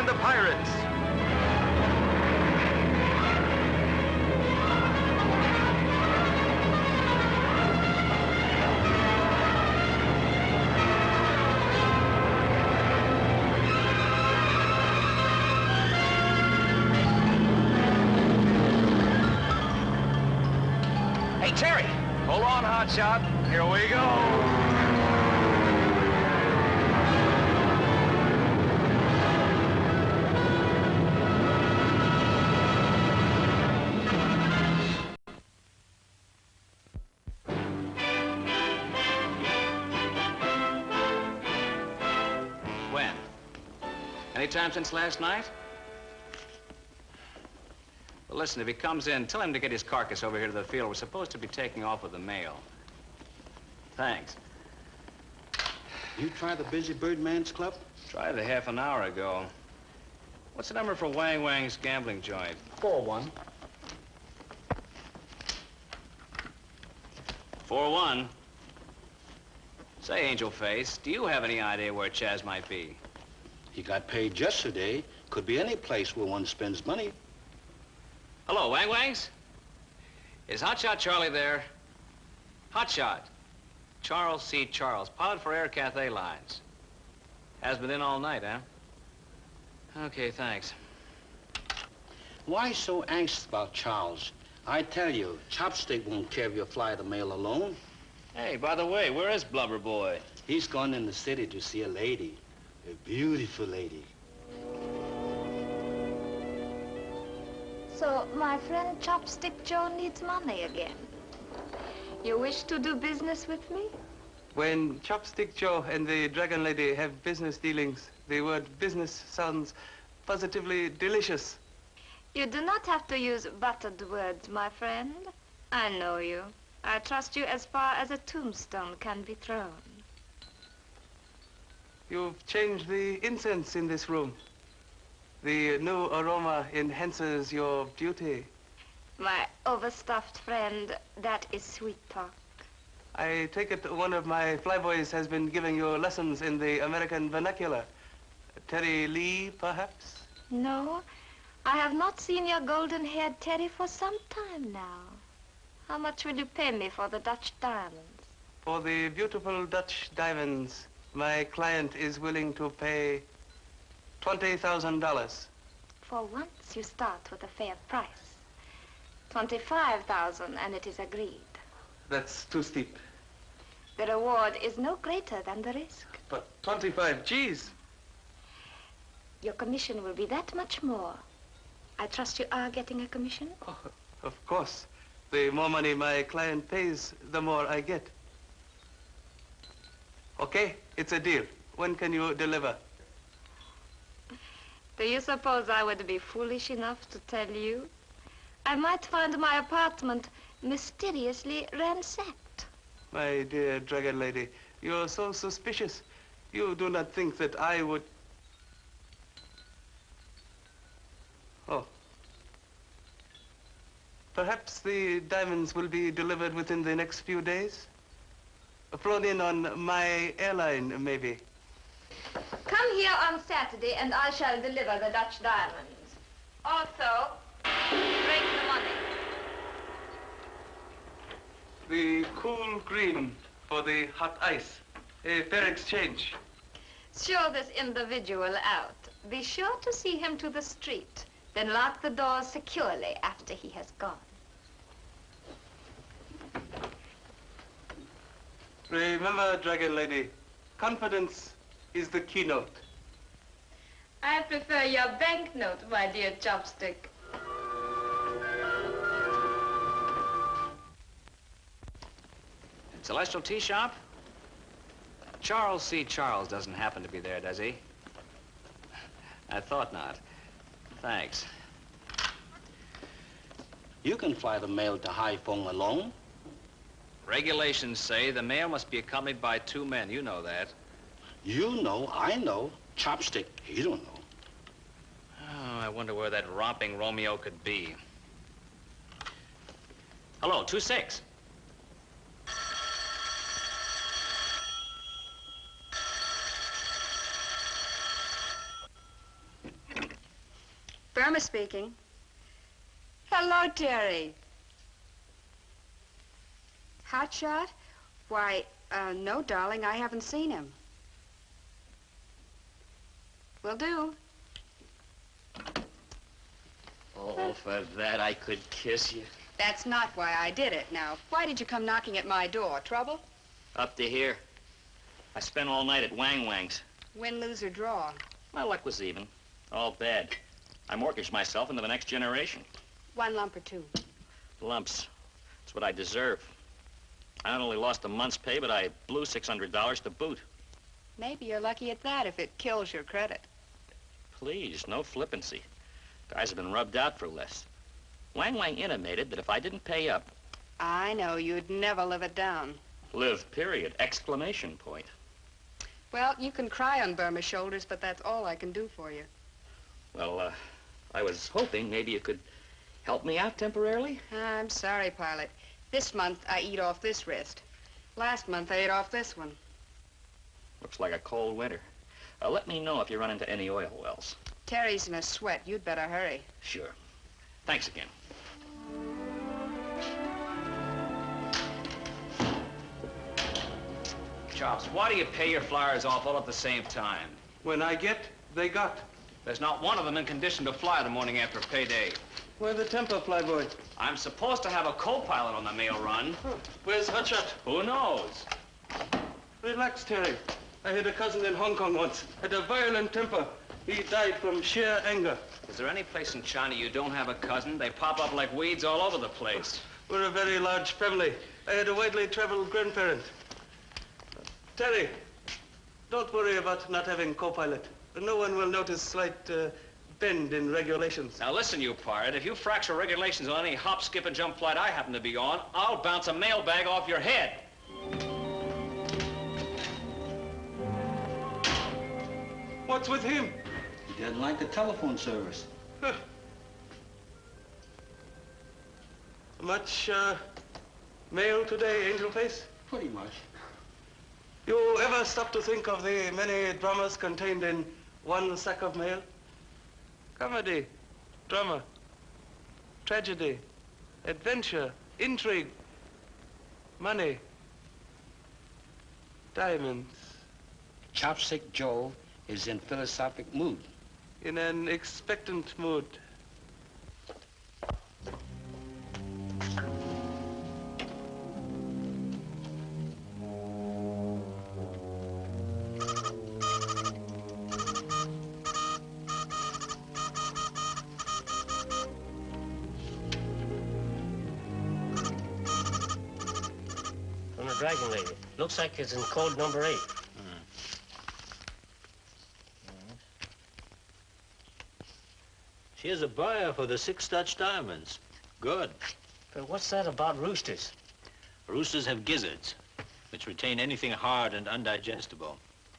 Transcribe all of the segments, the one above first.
the pirates. Hey, Terry! Hold on, Hotshot. Here we go. When? Any time since last night? Well, listen, if he comes in, tell him to get his carcass over here to the field. We're supposed to be taking off with the mail. Thanks. You try the Busy Bird Man's Club? Tried it a half an hour ago. What's the number for Wang Wang's gambling joint? 4-1. 4-1. Say, Angel Face, do you have any idea where Chaz might be? He got paid yesterday. Could be any place where one spends money. Hello, Wang Wangs? Is Hotshot Charlie there? Hotshot. Charles C. Charles, pilot for Air Cathay lines. Has been in all night, huh? Okay, thanks. Why so anxious about Charles? I tell you, Chopstick won't care if you fly the mail alone. Hey, by the way, where is Blubber Boy? He's gone in the city to see a lady. A beautiful lady. So, my friend Chopstick Joe needs money again. You wish to do business with me? When Chopstick Joe and the Dragon Lady have business dealings, the word business sounds positively delicious. You do not have to use buttered words, my friend. I know you. I trust you as far as a tombstone can be thrown. You've changed the incense in this room. The new aroma enhances your beauty. My overstuffed friend, that is sweet talk. I take it one of my flyboys has been giving you lessons in the American vernacular. Terry Lee, perhaps? No, I have not seen your golden-haired Terry for some time now. How much will you pay me for the Dutch diamonds? For the beautiful Dutch diamonds, my client is willing to pay $20,000. For once, you start with a fair price. 25,000, and it is agreed. That's too steep. The reward is no greater than the risk. But 25 G's. Your commission will be that much more. I trust you are getting a commission? Oh, of course. The more money my client pays, the more I get. Okay, it's a deal. When can you deliver? Do you suppose I would be foolish enough to tell you? I might find my apartment mysteriously ransacked. My dear Dragon Lady, you're so suspicious. You do not think that I would... Oh. Perhaps the diamonds will be delivered within the next few days? Flown in on my airline, maybe. Come here on Saturday and I shall deliver the Dutch diamonds. Also, bring the money. The cool green for the hot ice. A fair exchange. Show this individual out. Be sure to see him to the street. Then lock the doors securely after he has gone. Remember, Dragon Lady, confidence is the keynote. I prefer your banknote, my dear Chopstick. Celestial Tea Shop? Charles C. Charles doesn't happen to be there, does he? I thought not. Thanks. You can fly the mail to Haiphong alone. Regulations say the mail must be accompanied by 2 men. You know that. You know, I know. Chopstick, he don't know. Oh, I wonder where that romping Romeo could be. Hello, 2-6. Burma speaking. Hello, Terry. Hotshot? Why, no, darling, I haven't seen him. Will do. Oh, for that I could kiss you. That's not why I did it. Now, why did you come knocking at my door? Trouble? Up to here. I spent all night at Wang Wang's. Win, lose, or draw? My luck was even. All bad. I mortgaged myself into the next generation. 1 lump or 2? Lumps. That's what I deserve. I not only lost a month's pay, but I blew $600 to boot. Maybe you're lucky at that if it kills your credit. Please, no flippancy. Guys have been rubbed out for less. Wang Wang intimated that if I didn't pay up... I know, you'd never live it down. Live, period. Exclamation point. Well, you can cry on Burma's shoulders, but that's all I can do for you. Well, I was hoping maybe you could help me out temporarily. I'm sorry, pilot. This month, I eat off this wrist. Last month, I ate off this one. Looks like a cold winter. Let me know if you run into any oil wells. Terry's in a sweat. You'd better hurry. Sure. Thanks again. Chops, why do you pay your flyers off all at the same time? When I get, they got. There's not one of them in condition to fly the morning after payday. Where's the temper, flyboy? I'm supposed to have a co-pilot on the mail run. Huh. Where's Hotshot? Who knows? Relax, Terry. I had a cousin in Hong Kong once. Had a violent temper. He died from sheer anger. Is there any place in China you don't have a cousin? They pop up like weeds all over the place. We're a very large family. I had a widely traveled grandparent. Terry, don't worry about not having co-pilot. No one will notice slight bend in regulations. Now listen, you pirate, if you fracture regulations on any hop, skip, and jump flight I happen to be on, I'll bounce a mailbag off your head. What's with him? He doesn't like the telephone service. Huh. Much mail today, Angel Face? Pretty much. You ever stop to think of the many dramas contained in one sack of mail? Comedy, drama, tragedy, adventure, intrigue, money, diamonds. Chopstick Joe is in philosophic mood. In an expectant mood. Dragon Lady. Looks like it's in code number 8. She is a buyer for the 6 Dutch diamonds. Good. But what's that about roosters? Roosters have gizzards, which retain anything hard and undigestible.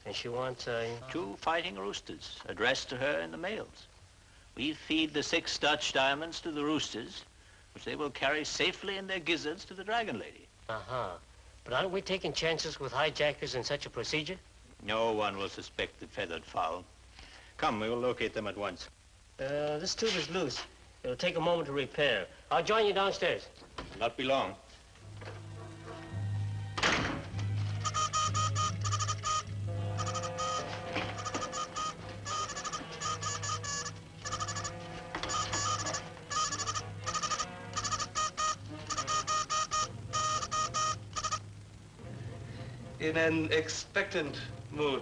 And she wants 2 fighting roosters addressed to her in the mails. We feed the 6 Dutch diamonds to the roosters, which they will carry safely in their gizzards to the Dragon Lady. Uh-huh. But aren't we taking chances with hijackers in such a procedure? No one will suspect the feathered fowl. Come, we will locate them at once. This tube is loose. It'll take a moment to repair. I'll join you downstairs. Not be long. In an expectant mood.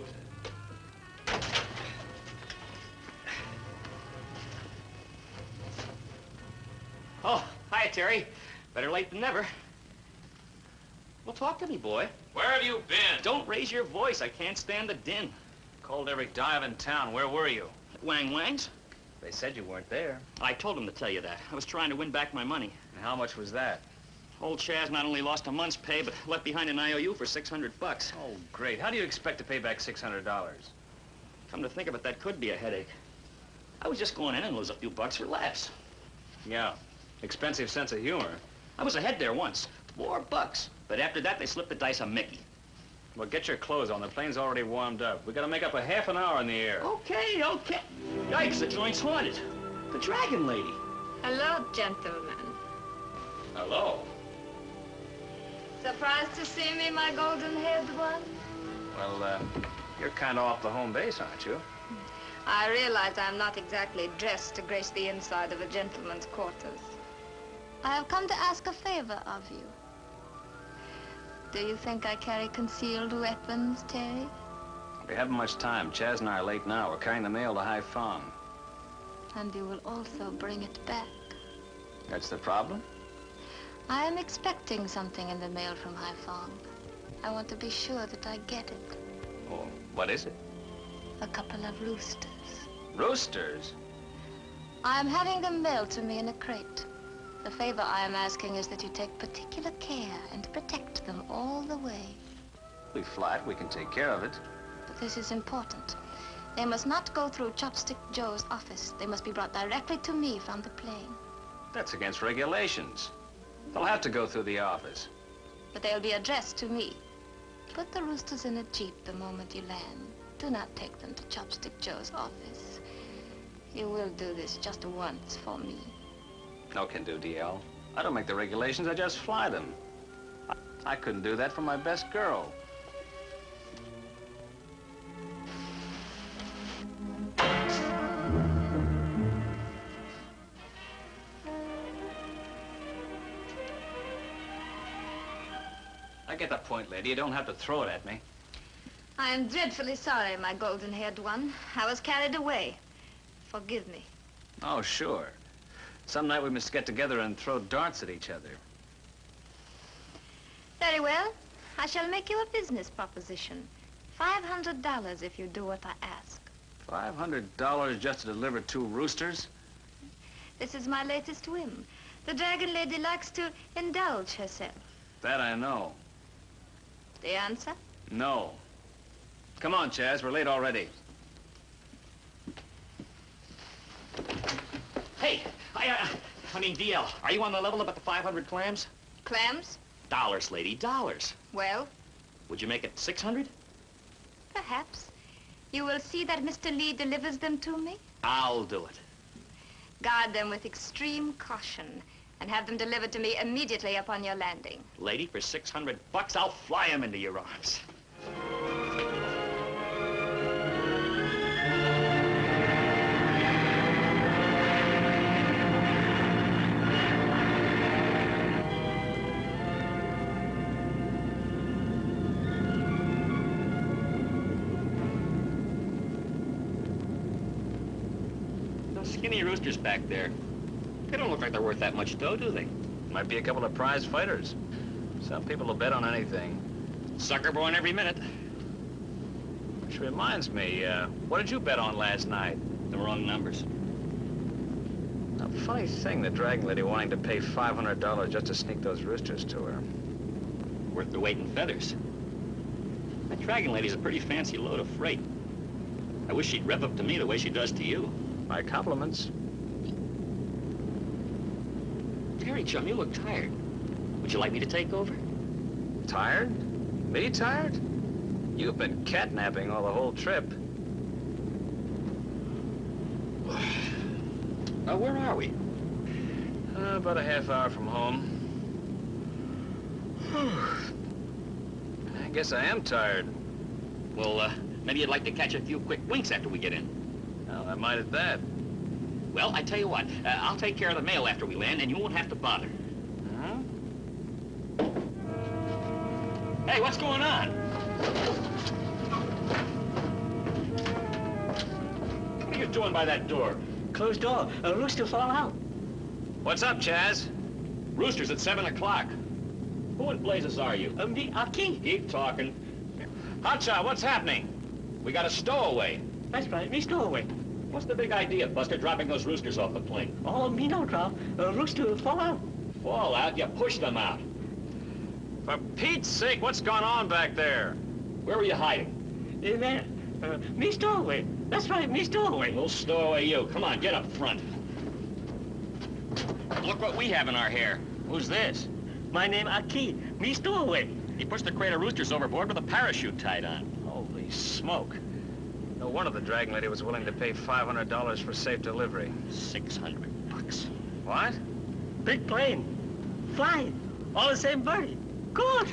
Oh, hi, Terry. Better late than never. Well, talk to me, boy. Where have you been? Don't raise your voice. I can't stand the din. Called every dive in town. Where were you? At Wang Wang's? They said you weren't there. I told him to tell you that. I was trying to win back my money. And how much was that? Old Chaz not only lost a month's pay, but left behind an IOU for $600. Oh, great. How do you expect to pay back $600? Come to think of it, that could be a headache. I was just going in and lose a few bucks for laughs. Yeah. Expensive sense of humor. I was ahead there once. $4. But after that, they slipped the dice on Mickey. Well, get your clothes on. The plane's already warmed up. We gotta make up a half an hour in the air. Okay. Yikes, the joint's haunted. The Dragon Lady. Hello, gentlemen. Hello. Surprised to see me, my golden-haired one? Well, you're kind of off the home base, aren't you? I realize I'm not exactly dressed to grace the inside of a gentleman's quarters. I have come to ask a favor of you. Do you think I carry concealed weapons, Terry? We haven't much time. Chaz and I are late now. We're carrying the mail to Haiphong. And you will also bring it back. That's the problem? I am expecting something in the mail from Haiphong. I want to be sure that I get it. Oh, what is it? A couple of roosters. Roosters? I am having them mailed to me in a crate. The favor I am asking is that you take particular care and protect them all the way. We fly it. We can take care of it. But this is important. They must not go through Chopstick Joe's office. They must be brought directly to me from the plane. That's against regulations. They'll have to go through the office. But they'll be addressed to me. Put the roosters in a jeep the moment you land. Do not take them to Chopstick Joe's office. You will do this just once for me. No can do, DL. I don't make the regulations, I just fly them. I couldn't do that for my best girl. I get the point, lady. You don't have to throw it at me. I am dreadfully sorry, my golden-haired one. I was carried away. Forgive me. Oh, sure. Some night we must get together and throw darts at each other. Very well. I shall make you a business proposition. $500 if you do what I ask. $500 just to deliver 2 roosters? This is my latest whim. The Dragon Lady likes to indulge herself. That I know. The answer? No. Come on, Chaz. We're late already. Hey, I mean, DL, are you on the level about the 500 clams? Clams? Dollars, lady, dollars. Well, Would you make it 600? perhaps. You will see that Mr. Lee delivers them to me. I'll do it. Guard them with extreme caution and have them delivered to me immediately upon your landing. Lady, for 600 bucks, I'll fly him into your arms. Those skinny roosters back there. They don't look like they're worth that much dough, do they? Might be a couple of prize fighters. Some people will bet on anything. Sucker born every minute. Which reminds me, what did you bet on last night? The wrong numbers. A funny thing, the Dragon Lady wanting to pay $500 just to sneak those roosters to her. Worth the weight in feathers. That Dragon Lady's a pretty fancy load of freight. I wish she'd rev up to me the way she does to you. My compliments. Terry, chum, you look tired. Would you like me to take over? Tired? Me tired? You've been catnapping all the whole trip. Now, where are we? About a half hour from home. I guess I am tired. Well, maybe you'd like to catch a few quick winks after we get in. Well, I might at that. Well, I tell you what, I'll take care of the mail after we land, and you won't have to bother. Huh? Hey, what's going on? What are you doing by that door? Closed door. A rooster fall out. What's up, Chaz? Rooster's at 7 o'clock. Who in blazes are you? The Aki. Keep talking. Hotshot, what's happening? We got a stowaway. That's right, me stowaway. What's the big idea, Buster, dropping those roosters off the plane? Oh, me no drop. A rooster fall out. Fall out? You push them out. For Pete's sake, what's gone on back there? Where were you hiding? There. Me stowaway. That's right, me stowaway. We'll stow away you. Come on, get up front. Look what we have in our hair. Who's this? My name Aki. Me stowaway. He pushed the crate of roosters overboard with a parachute tied on. Holy smoke. No wonder the Dragon Lady was willing to pay $500 for safe delivery. 600 bucks. What? Big plane. Flying. All the same birdie. Good.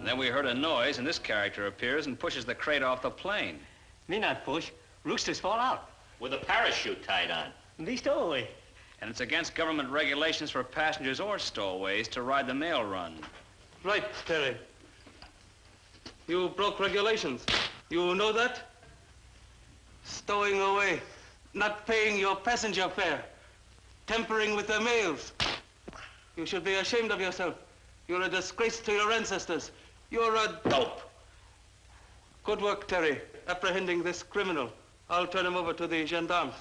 Then we heard a noise, and this character appears and pushes the crate off the plane. Me not push. Roosters fall out. With a parachute tied on. They stow away. And it's against government regulations for passengers or stowaways to ride the mail run. Right, Terry. You broke regulations. You know that? Stowing away, not paying your passenger fare, tampering with the mails. You should be ashamed of yourself. You're a disgrace to your ancestors. You're a dope. Good work, Terry, apprehending this criminal. I'll turn him over to the gendarmes.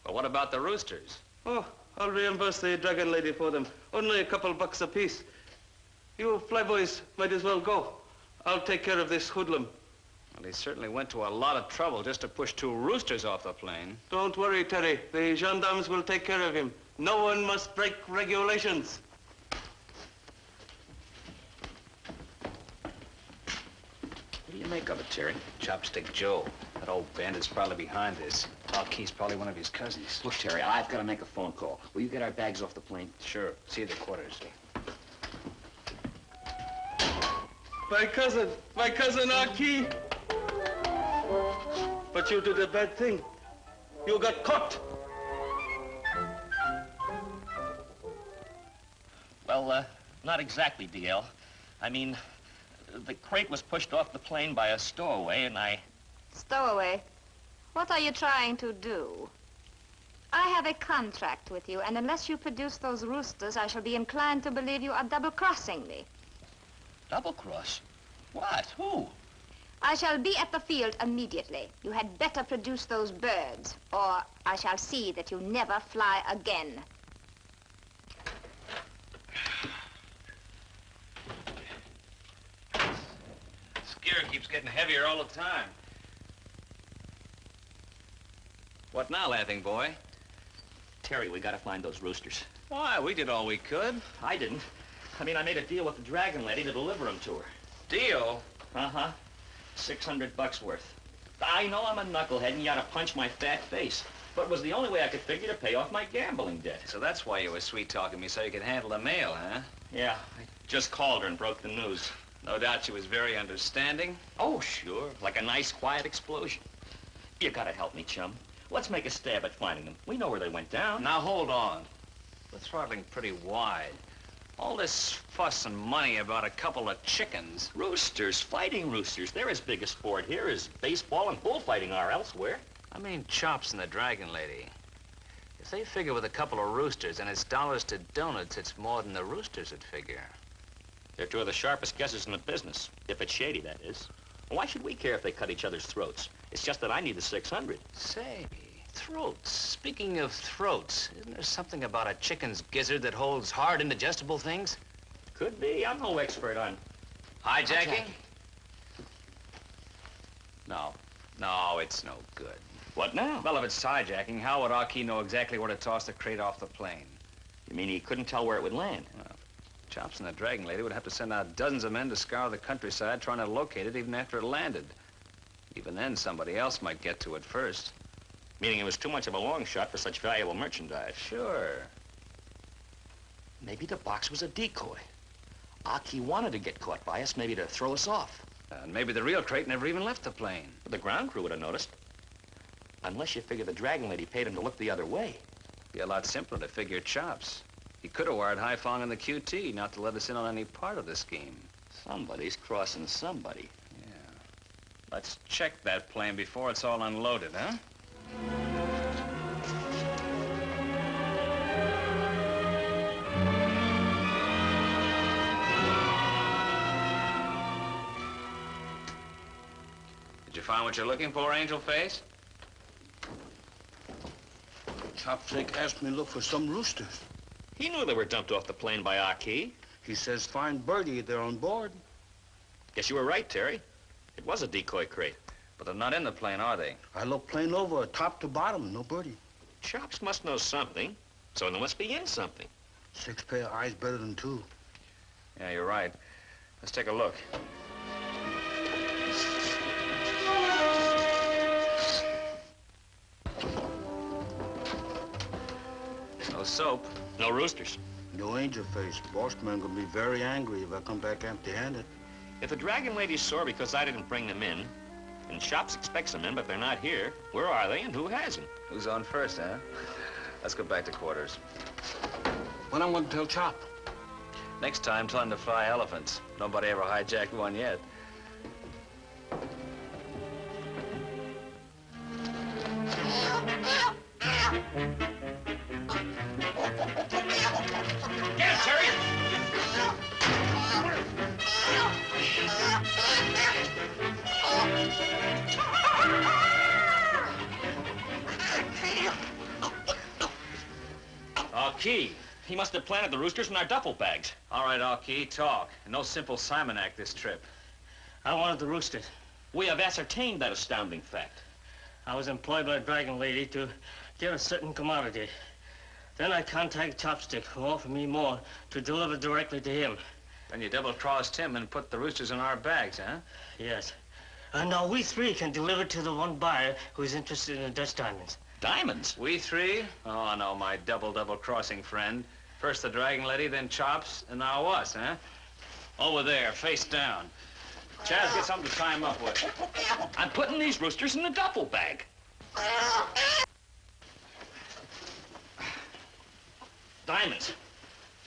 But what about the roosters? Oh, I'll reimburse the Dragon Lady for them. Only a couple bucks apiece. You flyboys might as well go. I'll take care of this hoodlum. Well, he certainly went to a lot of trouble just to push 2 roosters off the plane. Don't worry, Terry. The gendarmes will take care of him. No one must break regulations. What do you make of it, Terry? Chopstick Joe. That old bandit's probably behind this. Alkey's probably one of his cousins. Look, Terry, I've got to make a phone call. Will you get our bags off the plane? Sure. See you at the quarters. My cousin Alkey. But you did a bad thing. You got caught. Well, not exactly, DL. I mean, the crate was pushed off the plane by a stowaway, and I... Stowaway, what are you trying to do? I have a contract with you, and unless you produce those roosters, I shall be inclined to believe you are double-crossing me. Double-cross? What? Who? I shall be at the field immediately. You had better produce those birds, or I shall see that you never fly again. This gear keeps getting heavier all the time. What now, laughing boy? Terry, we gotta find those roosters. Why, we did all we could. I didn't. I mean, I made a deal with the Dragon Lady to deliver them to her. Deal? Uh-huh. 600 bucks worth. I know I'm a knucklehead and you ought to punch my fat face, but it was the only way I could figure to pay off my gambling debt. So that's why you were sweet-talking me so you could handle the mail, huh? Yeah, I just called her and broke the news. No doubt she was very understanding. Oh, sure. Like a nice, quiet explosion. You gotta help me, chum. Let's make a stab at finding them. We know where they went down. Now, hold on. We're throttling pretty wide. All this fuss and money about a couple of chickens. Roosters, fighting roosters. They're as big a sport here as baseball and bullfighting are elsewhere. I mean Chops and the Dragon Lady. If they figure with a couple of roosters and it's dollars to donuts, it's more than the roosters would figure. They're 2 of the sharpest guesses in the business. If it's shady, that is. Why should we care if they cut each other's throats? It's just that I need the 600. Say, throats. Speaking of throats, isn't there something about a chicken's gizzard that holds hard, indigestible things? Could be. I'm no expert on hijacking? No, it's no good. What now? Well, if it's hijacking, how would Alkey know exactly where to toss the crate off the plane? You mean he couldn't tell where it would land? Well, Chops and the Dragon Lady would have to send out dozens of men to scour the countryside trying to locate it even after it landed. Even then, somebody else might get to it first. Meaning it was too much of a long shot for such valuable merchandise. Sure. Maybe the box was a decoy. Alkey wanted to get caught by us, maybe to throw us off. And maybe the real crate never even left the plane. But the ground crew would have noticed. Unless you figure the Dragon Lady paid him to look the other way. Be a lot simpler to figure Chops. He could have wired Haifong and the QT not to let us in on any part of the scheme. Somebody's crossing somebody. Yeah. Let's check that plane before it's all unloaded, huh? Did you find what you're looking for, Angel Face? Chopstick asked me to look for some roosters. He knew they were dumped off the plane by Alkey. He says find Birdie, they're on board. Guess you were right, Terry. It was a decoy crate. But they're not in the plane, are they? I looked plain over, top to bottom, no birdie. Chops must know something, so they must be in something. 6 pair of eyes better than 2. Yeah, you're right. Let's take a look. No soap. No roosters. No angel face. Boss man gonna be very angry if I come back empty-handed. If the Dragon Lady's sore because I didn't bring them in, and Chops expects them in, but they're not here, where are they and who has them? Who's on first, huh? Let's go back to quarters. When I'm gonna tell Chop? Next time, tell him to fly elephants. Nobody ever hijacked one yet. Get him, Terry! Key. He must have planted the roosters in our duffel bags. All right, Key, talk. No simple Simon act this trip. I wanted the roosters. We have ascertained that astounding fact. I was employed by the Dragon Lady to get a certain commodity. Then I contacted Chopstick, who offered me more to deliver directly to him. Then you double-crossed him and put the roosters in our bags, huh? Yes. And now we 3 can deliver to the one buyer who's interested in the Dutch diamonds. Diamonds? We 3? Oh, no, my double-crossing friend. First the Dragon Lady, then Chops, and now us, huh? Over there, face down. Chaz, get something to tie him up with. I'm putting these roosters in the duffel bag. Diamonds.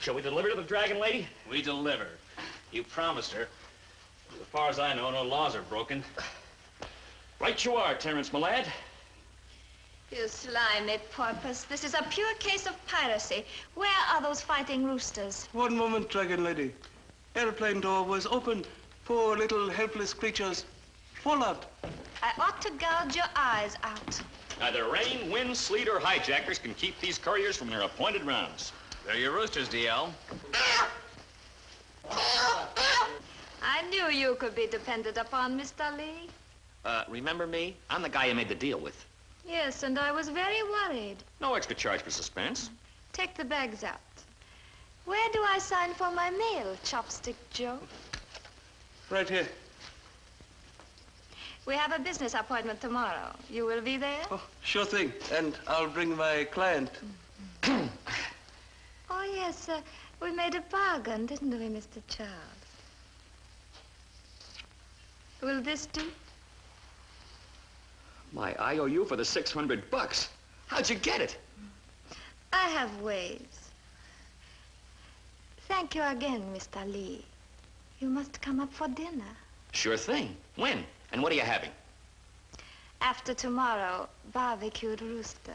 Shall we deliver to the Dragon Lady? We deliver. You promised her. As far as I know, no laws are broken. Right you are, Terrence, my lad. You slimy porpoise. This is a pure case of piracy. Where are those fighting roosters? One moment, Dragon Lady. Airplane door was open. Poor little helpless creatures fall out. I ought to gouge your eyes out. Neither rain, wind, sleet, or hijackers can keep these couriers from their appointed rounds. They're your roosters, DL. I knew you could be depended upon, Mr. Lee. Remember me? I'm the guy you made the deal with. Yes, and I was very worried. No extra charge for suspense. Take the bags out. Where do I sign for my mail, Chopstick Joe? Right here. We have a business appointment tomorrow. You will be there? Oh, sure thing. And I'll bring my client. Oh, yes, we made a bargain, didn't we, Mr. Charles? Will this do? My IOU for the $600. How'd you get it? I have ways. Thank you again, Mr. Lee. You must come up for dinner. Sure thing. When? And what are you having? After tomorrow, barbecued rooster.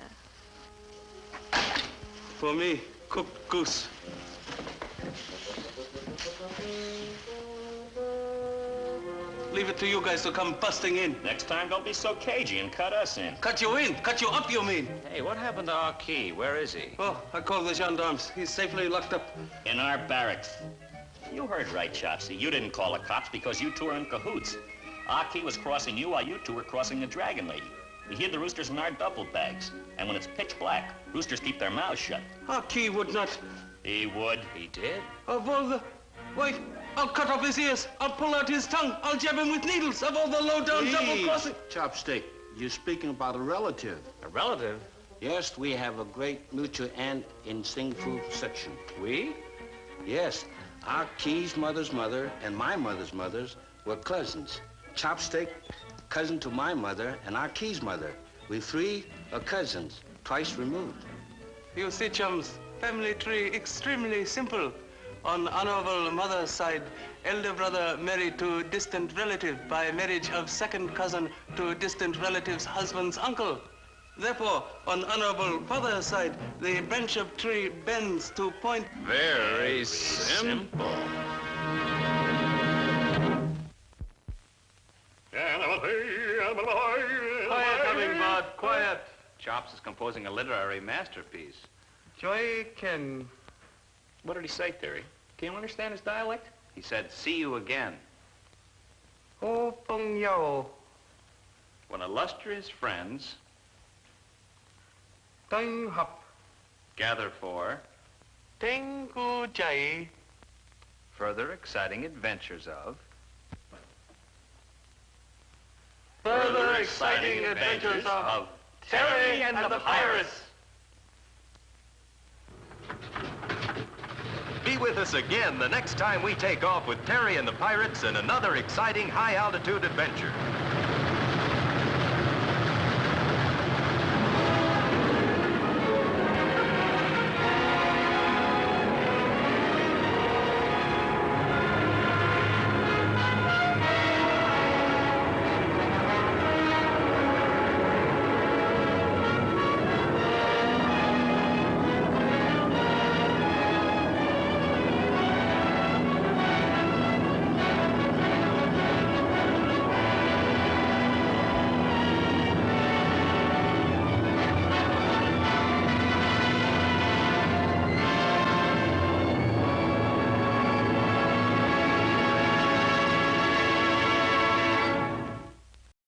For me, cooked goose. Leave it to you guys to come busting in. Next time, don't be so cagey and cut us in. Cut you in. Cut you up, you mean. Hey, what happened to Key? Where is he? Oh, I called the gendarmes. He's safely locked up. In our barracks. You heard right, Chopsy. You didn't call the cops because you 2 are in cahoots. Aki was crossing you while you 2 were crossing the Dragon Lady. We hid the roosters in our duffel bags. And when it's pitch black, roosters keep their mouths shut. Aki would not. He would. He did? Of all the... Wait, I'll cut off his ears. I'll pull out his tongue. I'll jab him with needles. Of all the low-down double-crossing... Chopstick, you're speaking about a relative. A relative? Yes, we have a great mutual aunt in Sing Fu section. We? Yes, our Key's mother's mother and my mother's mothers were cousins. Chopstick, cousin to my mother and our Key's mother. We 3 are cousins, twice removed. You see, chums, family tree extremely simple. On honorable mother's side, elder brother married to distant relative by marriage of second cousin to distant relative's husband's uncle. Therefore, on honorable father's side, the branch of tree bends to point... Very simple. Quiet, Hummingbird, quiet. Chops is composing a literary masterpiece. Joy Ken. What did he say, Terry? Can you understand his dialect? He said, see you again. Oh, Tong Yao. When illustrious friends Tang Hap. gather for Teng Ku Jai. further exciting adventures of Further exciting adventures of Terry and the Pirates. Be with us again the next time we take off with Terry and the Pirates in another exciting high-altitude adventure.